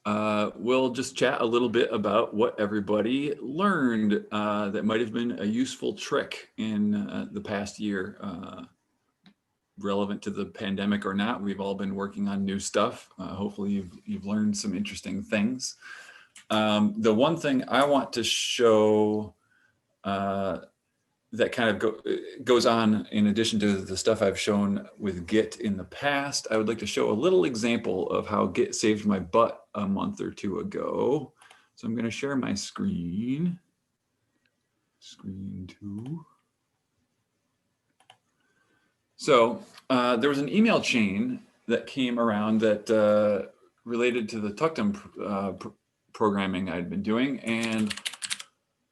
We'll just chat a little bit about what everybody learned that might have been a useful trick in the past year, relevant to the pandemic or not. We've all been working on new stuff. Hopefully you've learned some interesting things. The one thing I want to show that kind of goes on in addition to the stuff I've shown with Git in the past, I would like to show a little example of how Git saved my butt a month or two ago. So I'm going to share my screen. Screen 2. So there was an email chain that came around that related to the Tuctum programming I'd been doing, and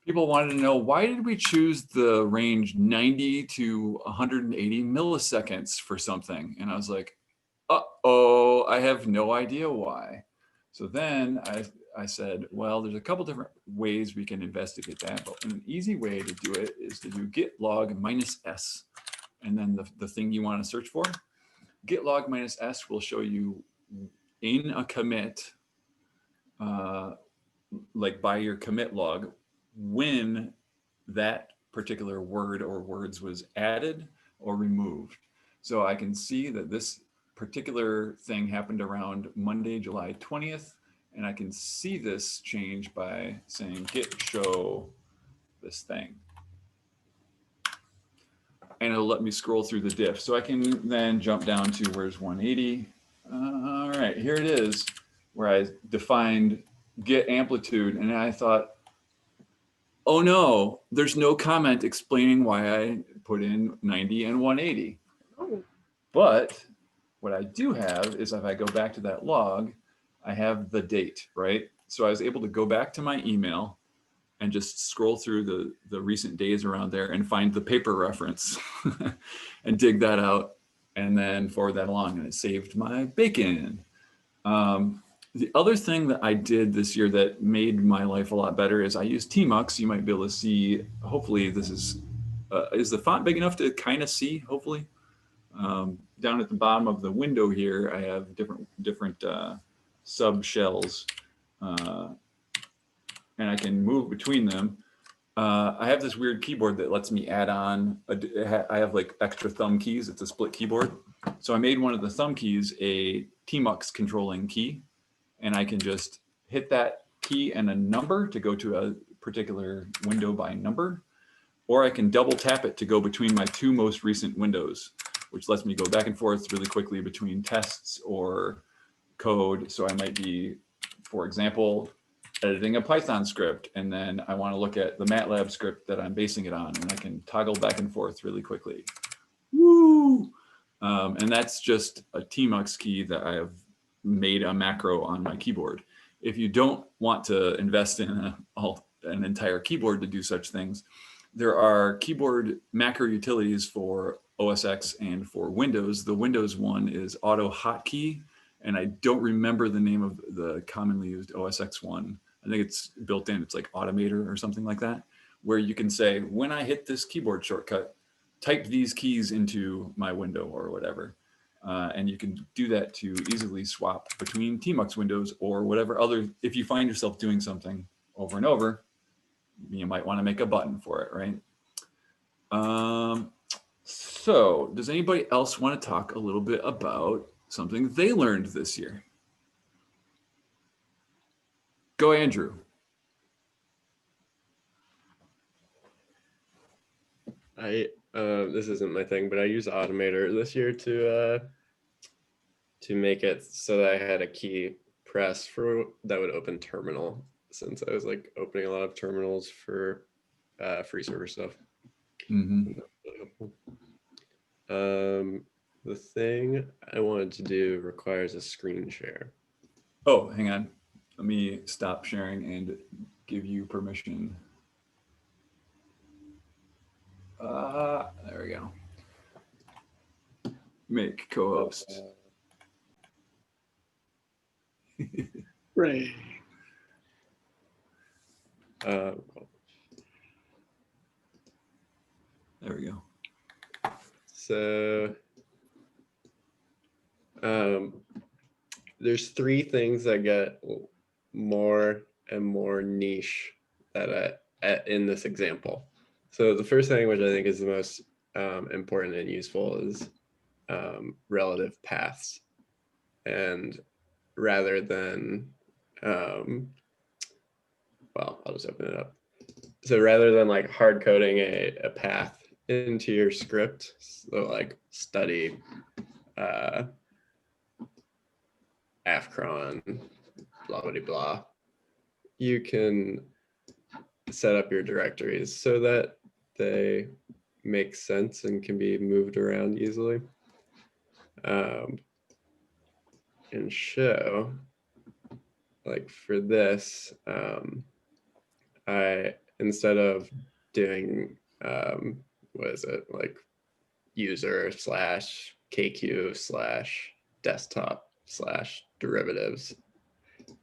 people wanted to know, why did we choose the range 90 to 180 milliseconds for something? And I was like, uh-oh, I have no idea why. So then I said, well, there's a couple different ways we can investigate that, but an easy way to do it is to do git log -s, and then the thing you want to search for. Git log -s will show you in a commit, like by your commit log, when that particular word or words was added or removed. So I can see that this particular thing happened around Monday, July 20th, and I can see this change by saying git show this thing. And it'll let me scroll through the diff. So I can then jump down to where's 180. All right, here it is, where I defined git amplitude, and I thought, oh no, there's no comment explaining why I put in 90 and 180. But what I do have is, if I go back to that log, I have the date, right? So I was able to go back to my email and just scroll through the recent days around there and find the paper reference and dig that out and then forward that along, and it saved my bacon. The other thing that I did this year that made my life a lot better is I used Tmux. You might be able to see, hopefully this is the font big enough to kind of see, hopefully. Down at the bottom of the window here, I have different sub shells, and I can move between them. I have this weird keyboard that lets me add on, I have like extra thumb keys. It's a split keyboard. So I made one of the thumb keys a Tmux controlling key, and I can just hit that key and a number to go to a particular window by number, or I can double tap it to go between my two most recent windows, which lets me go back and forth really quickly between tests or code. So I might be, for example, editing a Python script, and then I want to look at the MATLAB script that I'm basing it on, and I can toggle back and forth really quickly. Woo! And that's just a Tmux key that I have made a macro on my keyboard. If you don't want to invest in an entire keyboard to do such things, there are keyboard macro utilities for OS X and for Windows. The Windows one is Auto Hotkey, and I don't remember the name of the commonly used OS X one. I think it's built in, it's like Automator or something like that, where you can say, when I hit this keyboard shortcut, type these keys into my window or whatever. And you can do that to easily swap between Tmux windows or whatever other, if you find yourself doing something over and over, you might want to make a button for it, right? So does anybody else want to talk a little bit about something they learned this year? Go, Andrew. This isn't my thing, but I use Automator this year to make it so that I had a key press for that would open terminal, since I was like opening a lot of terminals for free server stuff. Mm-hmm. The thing I wanted to do requires a screen share. Oh, hang on. Let me stop sharing and give you permission. There we go. Make co-host. Right. There we go. So there's three things that get more and more niche that in this example. So the first thing, which I think is the most important and useful, is relative paths. And rather than, well, I'll just open it up. So rather than like hard coding a path into your script, so like study Afcron, blah, blah, blah, you can set up your directories so that they make sense and can be moved around easily. And show, like for this, I, instead of doing, what is it, like user slash KQ slash desktop slash derivatives,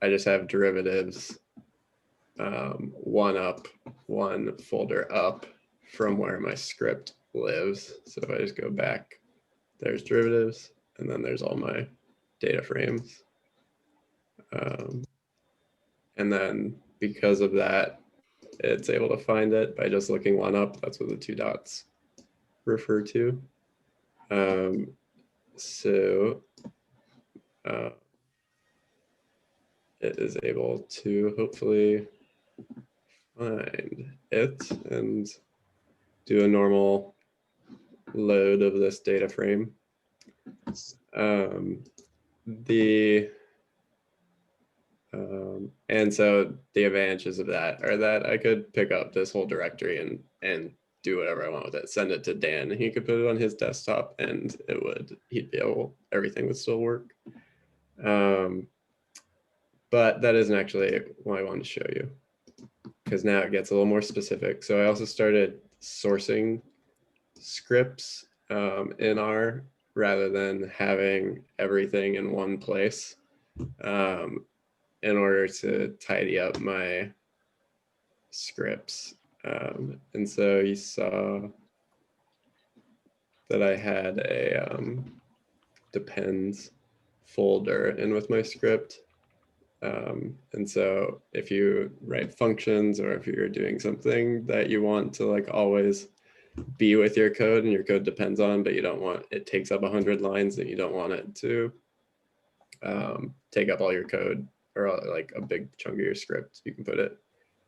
I just have derivatives one up, one folder up from where my script lives. So if I just go back, there's derivatives, and then there's all my data frames. And then because of that, it's able to find it by just looking one up. That's what the two dots refer to. So it is able to hopefully find it and do a normal load of this data frame. And so the advantages of that are that I could pick up this whole directory and do whatever I want with it, send it to Dan, and he could put it on his desktop, and he'd be able, everything would still work. But that isn't actually what I wanted to show you, because now it gets a little more specific. So I also started sourcing scripts in R rather than having everything in one place in order to tidy up my scripts. And so you saw that I had a depends folder in with my script. And so if you write functions, or if you're doing something that you want to like always be with your code and your code depends on, but you don't want, it takes up 100 lines and you don't want it to take up all your code or like a big chunk of your script, you can put it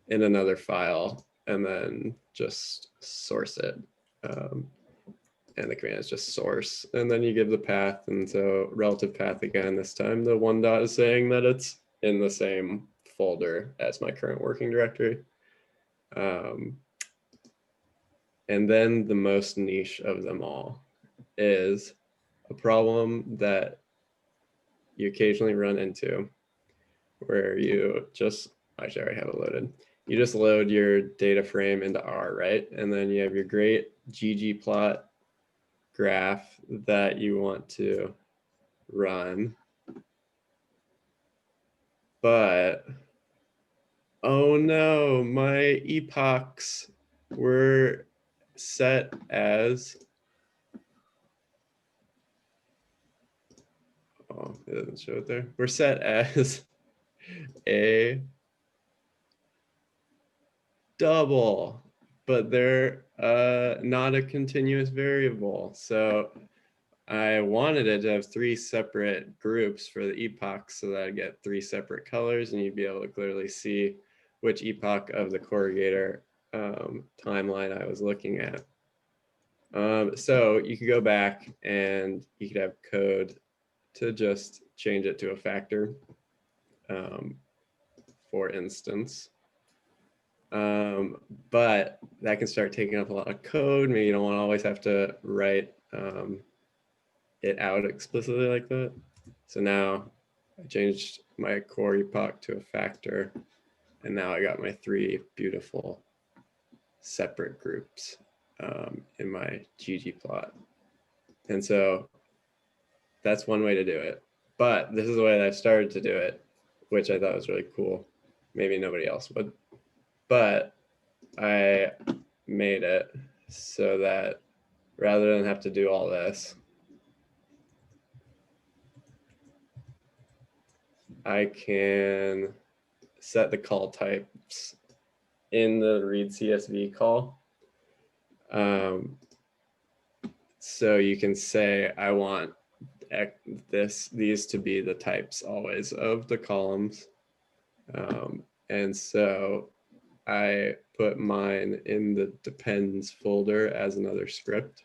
in another file and then just source it. And the command is just source, and then you give the path. And so relative path again, this time the one dot is saying that it's in the same folder as my current working directory. And then the most niche of them all is a problem that you occasionally run into, where you just, actually I already have it loaded. You just load your data frame into R, right? And then you have your great ggplot graph that you want to run. But, oh no, my epochs were set as, oh, it doesn't show it there. We're set as a double, but they're not a continuous variable. So I wanted it to have 3 separate groups for the epochs so that I'd get 3 separate colors, and you'd be able to clearly see which epoch of the corrugator timeline I was looking at. So you could go back and you could have code to just change it to a factor, for instance. But that can start taking up a lot of code. Maybe you don't want to always have to write it out explicitly like that. So now I changed my core epoch to a factor, and now I got my 3 beautiful separate groups in my ggplot. And so that's one way to do it. But this is the way that I started to do it, which I thought was really cool. Maybe nobody else would. But I made it so that rather than have to do all this, I can set the call types in the read CSV call. So you can say, I want these to be the types always of the columns. And so I put mine in the depends folder as another script.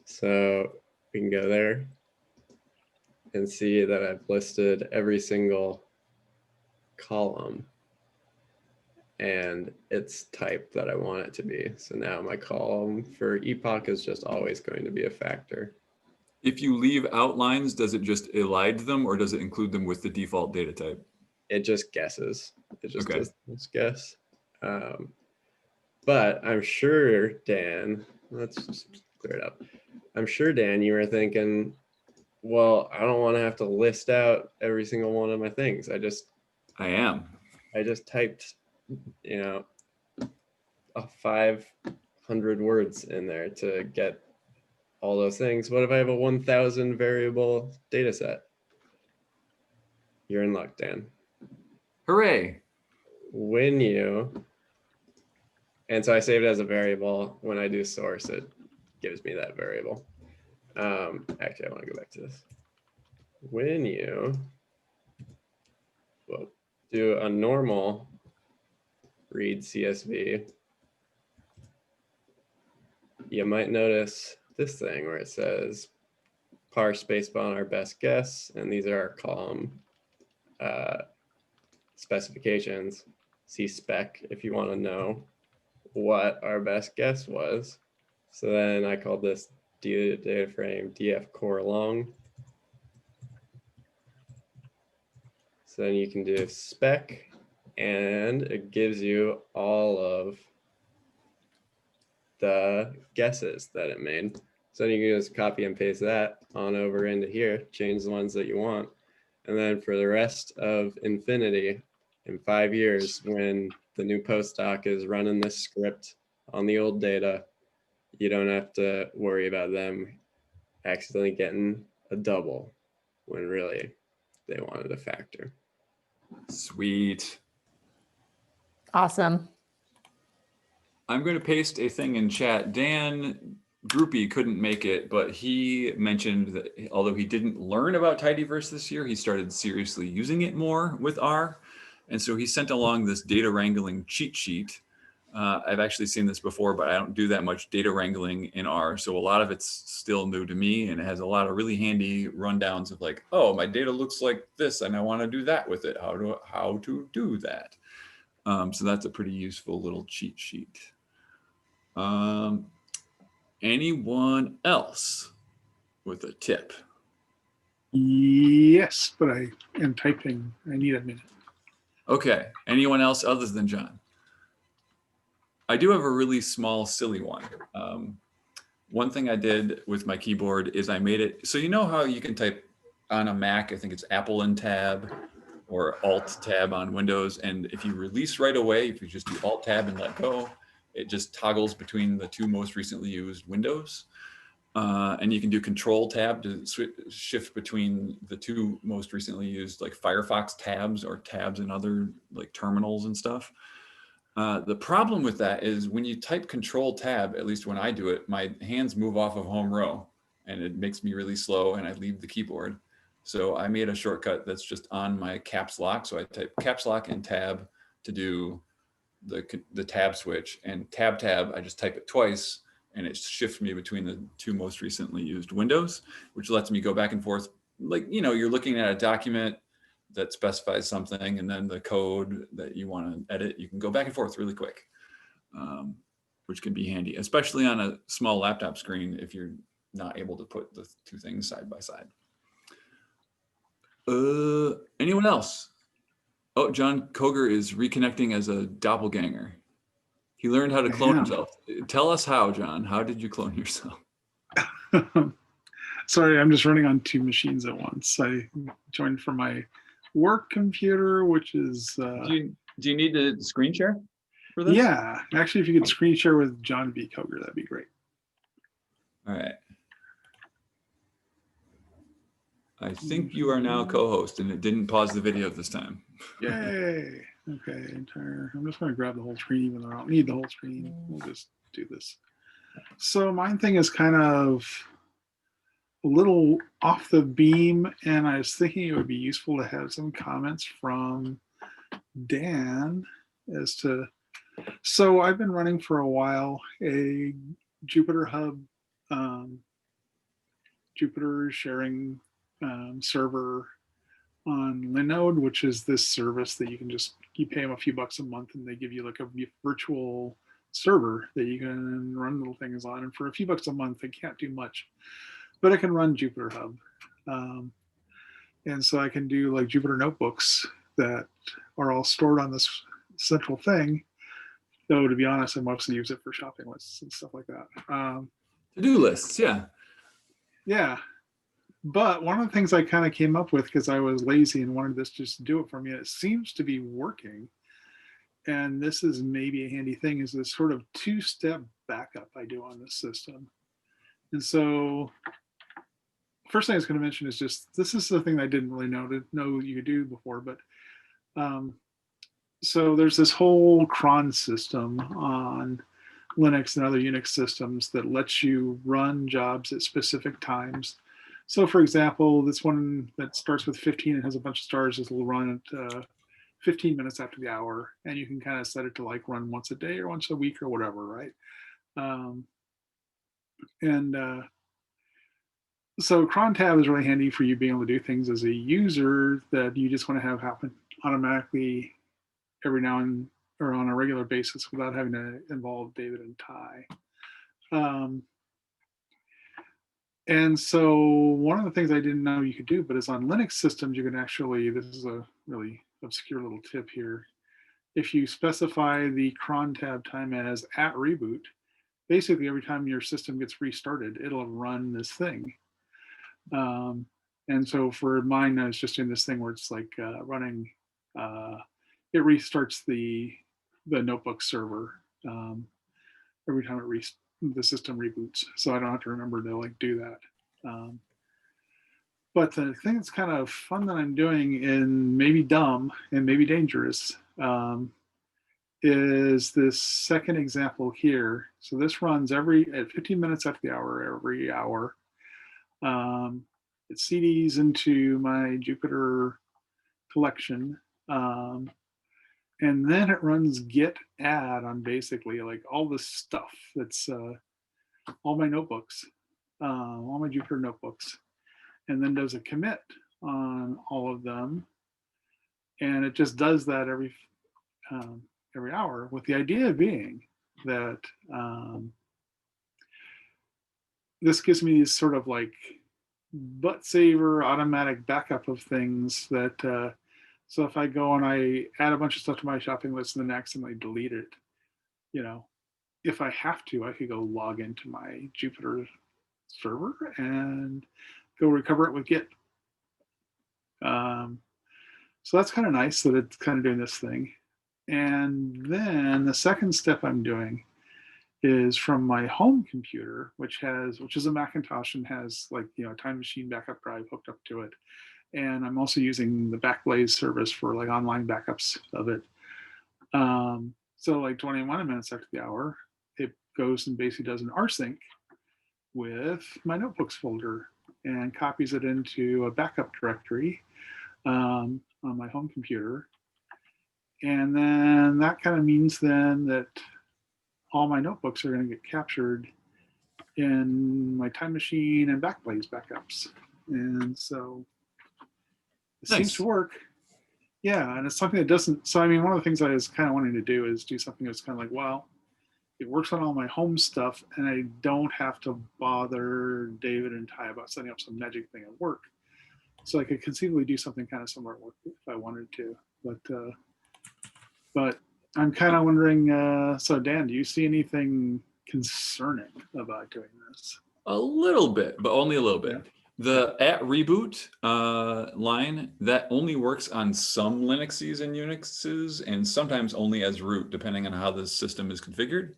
So we can go there and see that I've listed every single column and its type that I want it to be. So now my column for epoch is just always going to be a factor. If you leave outlines, does it just elide them or does it include them with the default data type? It just guesses. It just Okay. does this guess. But I'm sure, Dan, let's just clear it up. I'm sure, Dan, you were thinking, well, I don't want to have to list out every single one of my things. I just typed, 500 words in there to get all those things. What if I have a 1,000 variable data set? You're in luck, Dan. Hooray. And so I saved it as a variable. When I do source, it gives me that variable. Actually, I want to go back to this. When you do a normal read CSV, you might notice this thing where it says parse based on our best guess, and these are our column specifications. See spec if you want to know what our best guess was. So then I called this data frame df core long. So then you can do spec, and it gives you all of the guesses that it made. So then you can just copy and paste that on over into here, change the ones that you want. And then for the rest of infinity, in 5 years, when the new postdoc is running this script on the old data, you don't have to worry about them accidentally getting a double when really they wanted a factor. Sweet. Awesome. I'm going to paste a thing in chat. Dan Groupie couldn't make it, but he mentioned that although he didn't learn about tidyverse this year, he started seriously using it more with R. And so he sent along this data wrangling cheat sheet. I've actually seen this before, but I don't do that much data wrangling in R. So a lot of it's still new to me, and it has a lot of really handy rundowns of like, oh, my data looks like this and I want to do that with it. How to do that. So that's a pretty useful little cheat sheet. Anyone else with a tip? Yes, but I am typing. I need a minute. Okay. Anyone else other than John? I do have a really small, silly one. One thing I did with my keyboard is I made it, so you know how you can type on a Mac, I think it's Apple and Tab or Alt Tab on Windows. And if you release right away, if you just do Alt Tab and let go, it just toggles between the two most recently used windows. And you can do Control Tab to shift between the two most recently used like Firefox tabs or tabs in other like terminals and stuff. The problem with that is when you type Control Tab, at least when I do it, my hands move off of home row and it makes me really slow and I leave the keyboard. So I made a shortcut that's just on my caps lock. So I type caps lock and tab to do the tab switch, and tab, I just type it twice and it shifts me between the two most recently used windows, which lets me go back and forth. Like, you know, you're looking at a document that specifies something and then the code that you want to edit, you can go back and forth really quick, which can be handy, especially on a small laptop screen if you're not able to put the two things side by side. Anyone else? Oh, John Koger is reconnecting as a doppelganger. He learned how to clone himself. Tell us how, John. How did you clone yourself? Sorry, I'm just running on two machines at once. I joined from my work computer, which is... Do you need to screen share for this? Yeah, actually, if you could screen share with John V. Koger, that'd be great. All right. I think you are now co-host, and it didn't pause the video this time. Yay. Okay, I'm just going to grab the whole screen, even though I don't need the whole screen. We'll just do this. So mine thing is kind of a little off the beam, and I was thinking it would be useful to have some comments from Dan as to, so I've been running for a while a Jupyter Hub, Jupyter sharing server on Linode, which is this service that you can just, you pay them a few bucks a month and they give you like a virtual server that you can run little things on. And for a few bucks a month, they can't do much, but I can run Jupyter Hub. And so I can do like Jupyter notebooks that are all stored on this central thing. Though to be honest, I mostly use it for shopping lists and stuff like that. To-do lists, yeah. Yeah. But one of the things I kind of came up with, because I was lazy and wanted this just to do it for me, it seems to be working. And this is maybe a handy thing, is this sort of two-step backup I do on this system. And so first thing I was going to mention is just, this is the thing I didn't really know you could do before, but so there's this whole cron system on Linux and other Unix systems that lets you run jobs at specific times. So for example, this one that starts with 15 and has a bunch of stars, this will run at 15 minutes after the hour. And you can kind of set it to like run once a day or once a week or whatever, right? So cron tab is really handy for you being able to do things as a user that you just want to have happen automatically every now and or on a regular basis without having to involve David and Ty. And so one of the things I didn't know you could do, but is on Linux systems, you can actually, this is a really obscure little tip here. If you specify the cron tab time as at reboot, basically every time your system gets restarted, it'll run this thing. And so for mine, I was just doing this thing where it's like running, it restarts the notebook server every time the system reboots. So I don't have to remember to like do that. But the thing that's kind of fun that I'm doing, and maybe dumb and maybe dangerous, is this second example here. So this runs at 15 minutes after the hour, every hour. It CDs into my Jupyter collection. And then it runs git add on basically like all this stuff that's all my notebooks, all my Jupyter notebooks, and then does a commit on all of them. And it just does that every hour, with the idea being that this gives me these sort of like butt saver automatic backup of things that so if I go and I add a bunch of stuff to my shopping list and then accidentally delete it, you know, if I have to, I could go log into my Jupyter server and go recover it with Git. So that's kind of nice that it's kind of doing this thing. And then the second step I'm doing is from my home computer, which is a Macintosh and has like, you know, a time machine backup drive hooked up to it. And I'm also using the Backblaze service for like online backups of it. So like 21 minutes after the hour, it goes and basically does an rsync with my notebooks folder and copies it into a backup directory on my home computer. And then that kind of means then that all my notebooks are going to get captured in my time machine and Backblaze backups. And so it seems to work. Yeah, and it's something that doesn't, so I mean, one of the things I was kind of wanting to do is do something that's kind of like, well, it works on all my home stuff and I don't have to bother David and Ty about setting up some magic thing at work. So I could conceivably do something kind of similar at work if I wanted to. But I'm kind of wondering, so Dan, do you see anything concerning about doing this? A little bit, but only a little bit. Yeah. The at reboot line, that only works on some Linuxes and Unixes, and sometimes only as root, depending on how the system is configured.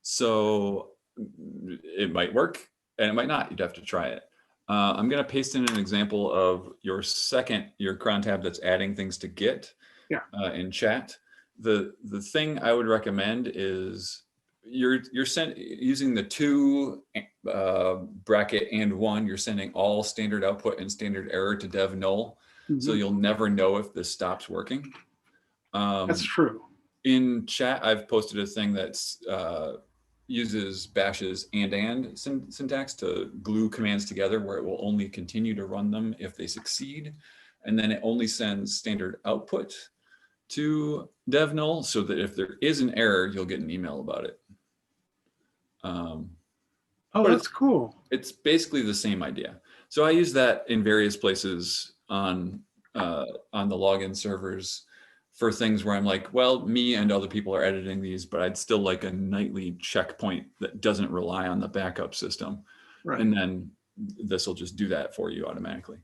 So it might work and it might not. You'd have to try it. I'm going to paste in an example of your cron tab that's adding things to Git in chat. The thing I would recommend is you're using the 2 bracket and 1. You're sending all standard output and standard error to dev null, so you'll never know if this stops working. That's true. In chat, I've posted a thing that's uses bash's and syntax to glue commands together, where it will only continue to run them if they succeed, and then it only sends standard output to dev null, so that if there is an error, you'll get an email about it. Oh, that's cool. It's basically the same idea. So I use that in various places on the login servers for things where I'm like, well, me and other people are editing these, but I'd still like a nightly checkpoint that doesn't rely on the backup system. Right. And then this will just do that for you automatically.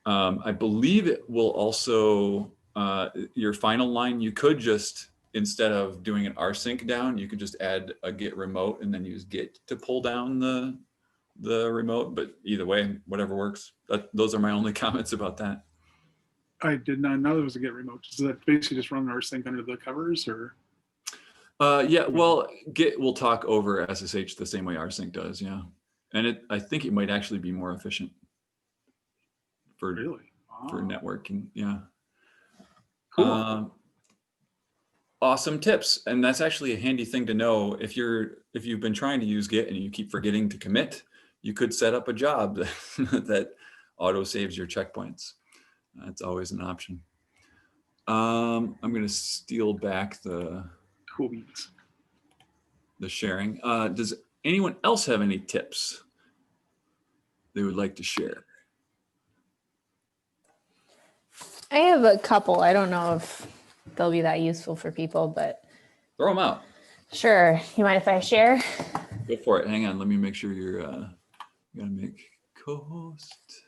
I believe it will also, your final line, you could just, instead of doing an rsync down, you could just add a git remote and then use git to pull down the remote. But either way, whatever works. Those are my only comments about that. I did not know there was a Git remote. Does that basically just run rsync under the covers, or? Yeah, well, Git will talk over SSH the same way rsync does, yeah. And I think it might actually be more efficient for networking, yeah. Cool. Awesome tips, and that's actually a handy thing to know. If you've been trying to use Git and you keep forgetting to commit, you could set up a job that auto saves your checkpoints. That's always an option. I'm going to steal back the sharing. Does anyone else have any tips they would like to share? I have a couple. I don't know if they'll be that useful for people, but throw them out. Sure. You mind if I share? Go for it. Hang on. Let me make sure you're you gotta make co-host.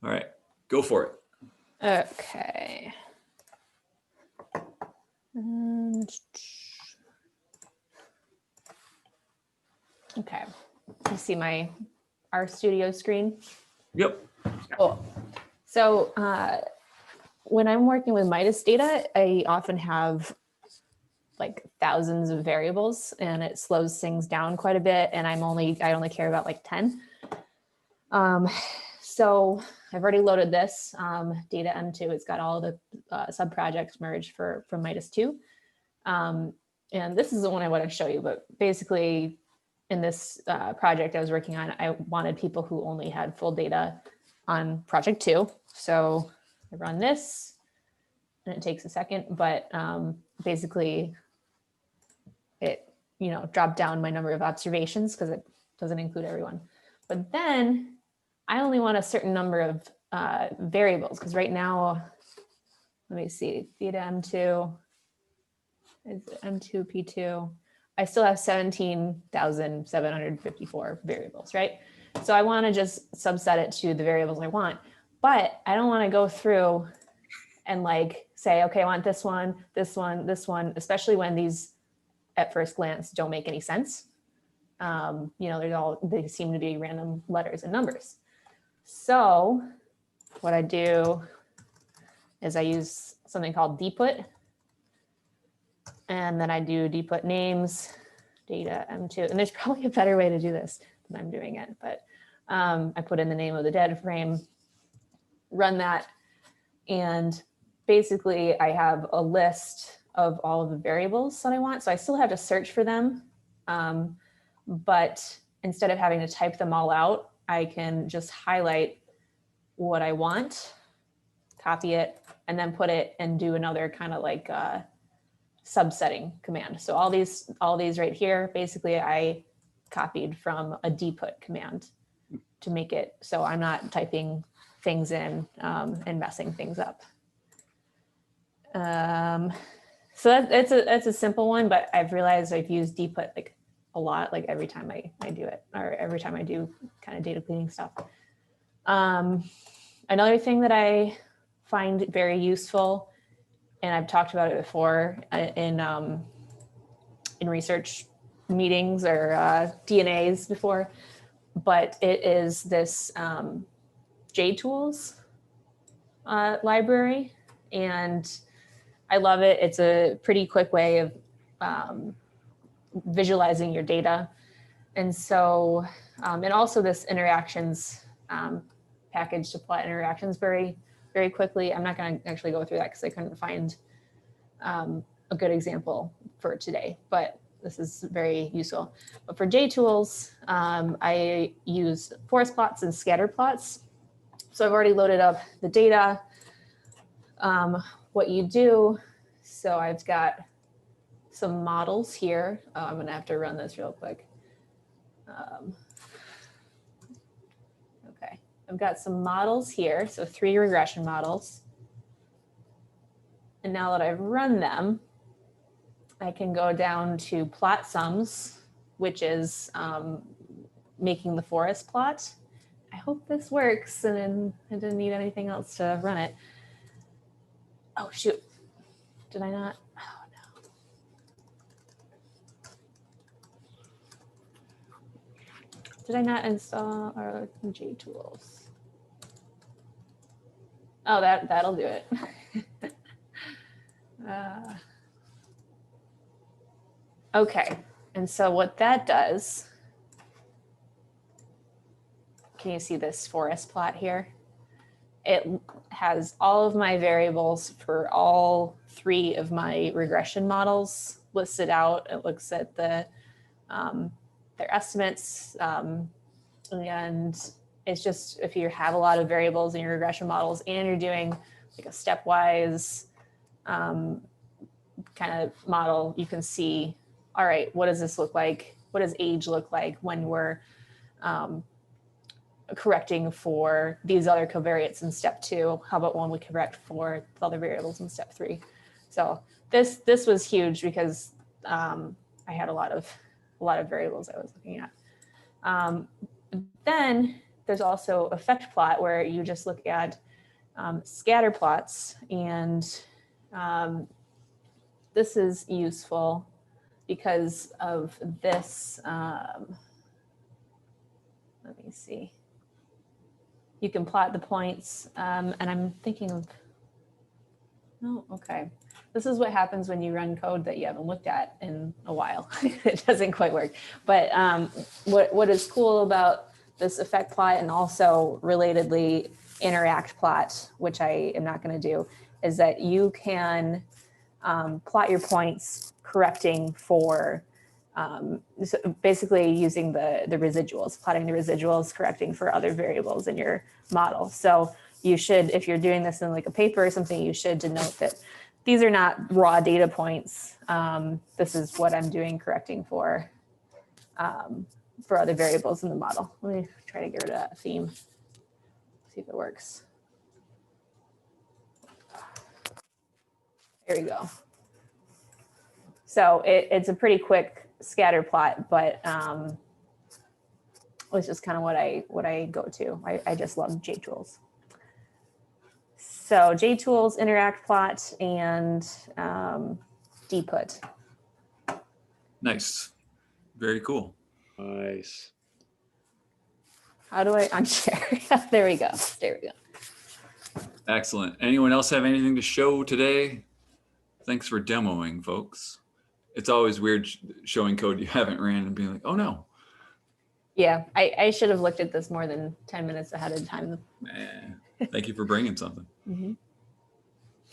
All right, go for it. Okay. Okay. You see my RStudio screen? Yep. Cool. So when I'm working with Midas data, I often have like thousands of variables, and it slows things down quite a bit. And I only care about like 10. So I've already loaded this data M2. It's got all the sub projects merged from Midas 2. And this is the one I want to show you, but basically in this project I was working on, I wanted people who only had full data on project 2. So I run this and it takes a second, but basically it, dropped down my number of observations because it doesn't include everyone. But then I only want a certain number of variables, because right now, let me see, theta M2 is M2 P2. I still have 17,754 variables, right? So I want to just subset it to the variables I want, but I don't want to go through and like say, okay, I want this one, this one, this one, especially when these at first glance don't make any sense. They seem to be random letters and numbers. So what I do is I use something called dput, and then I do dput names, data M2, and there's probably a better way to do this than I'm doing it, but I put in the name of the data frame, run that, and basically I have a list of all of the variables that I want. So I still have to search for them, but instead of having to type them all out, I can just highlight what I want, copy it, and then put it and do another kind of like subsetting command. So all these right here, basically I copied from a dput command to make it so I'm not typing things in and messing things up. So it's a simple one, but I've realized I've used dput like a lot, like every time I do it, or every time I do kind of data cleaning stuff. Another thing that I find very useful, and I've talked about it before in research meetings or DNAs before, but it is this JTools library, and I love it. It's a pretty quick way of visualizing your data. And so, and also this interactions package to plot interactions very, very quickly. I'm not going to actually go through that because I couldn't find a good example for today, but this is very useful. But for JTools, I use forest plots and scatter plots. So I've already loaded up the data. What you do, so I've got some models here. Oh, I'm gonna have to run this real quick. Okay, I've got some models here, so 3 regression models. And now that I've run them, I can go down to plot sums, which is making the forest plot. I hope this works, and I didn't need anything else to run it. Oh, shoot. Did I not? Oh, no. Did I not install our JTools? Oh, that'll do it. Okay, and so what that does, can you see this forest plot here? It has all of my variables for all 3 of my regression models listed out. It looks at the their estimates, and it's just, if you have a lot of variables in your regression models and you're doing like a stepwise kind of model, you can see, all right, what does this look like? What does age look like when we're correcting for these other covariates in step 2? How about when we correct for the other variables in step 3? So this was huge because I had a lot of variables I was looking at. Then there's also effect plot, where you just look at scatter plots, and this is useful because of this. Let me see. You can plot the points, and I'm thinking of, oh, okay. This is what happens when you run code that you haven't looked at in a while. It doesn't quite work. But what is cool about this effect plot, and also relatedly interact plot, which I am not going to do, is that you can plot your points correcting for so basically using the residuals, plotting the residuals, correcting for other variables in your model. So you should, if you're doing this in like a paper or something, you should denote that these are not raw data points. This is what I'm doing correcting for other variables in the model. Let me try to get rid of that theme, see if it works. There you go. So it's a pretty quick scatter plot, but it's just kind of what I go to. I just love JTools. So JTools, interact plot, and dput. Nice. Very cool. Nice. How do I unshare? There we go. There we go. Excellent. Anyone else have anything to show today? Thanks for demoing, folks. It's always weird showing code you haven't ran and being like, oh no. Yeah, I should have looked at this more than 10 minutes ahead of time. Thank you for bringing something. Mm-hmm.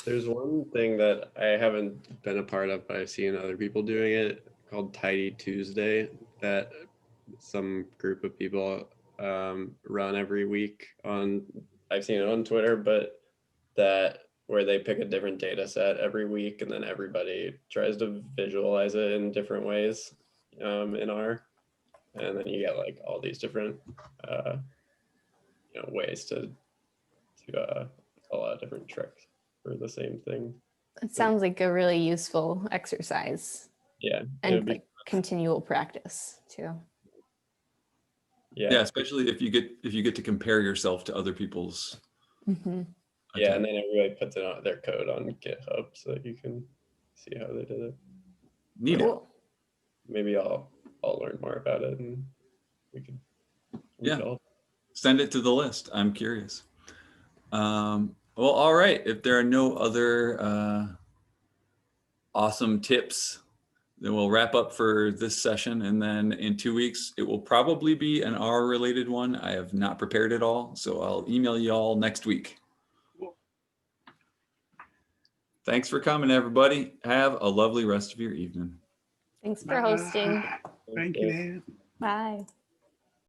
There's one thing that I haven't been a part of, but I've seen other people doing it, called Tidy Tuesday, that some group of people run every week on, I've seen it on Twitter, but that where they pick a different data set every week, and then everybody tries to visualize it in different ways in R. And then you get like all these different ways to a lot of different tricks for the same thing. It sounds like a really useful exercise. Yeah. And like continual practice too. Yeah, especially if you get to compare yourself to other people's. Mm-hmm. Yeah, and then everybody puts it on their code on GitHub so that you can see how they did it. Neat. Cool. Maybe I'll learn more about it, and we could Yeah. Cool. Send it to the list. I'm curious. Well, all right. If there are no other awesome tips, then we'll wrap up for this session. And then in 2 weeks, it will probably be an R related one. I have not prepared it all, so I'll email you all next week. Thanks for coming, everybody. Have a lovely rest of your evening. Thanks for hosting. Thank you, Dan. Bye.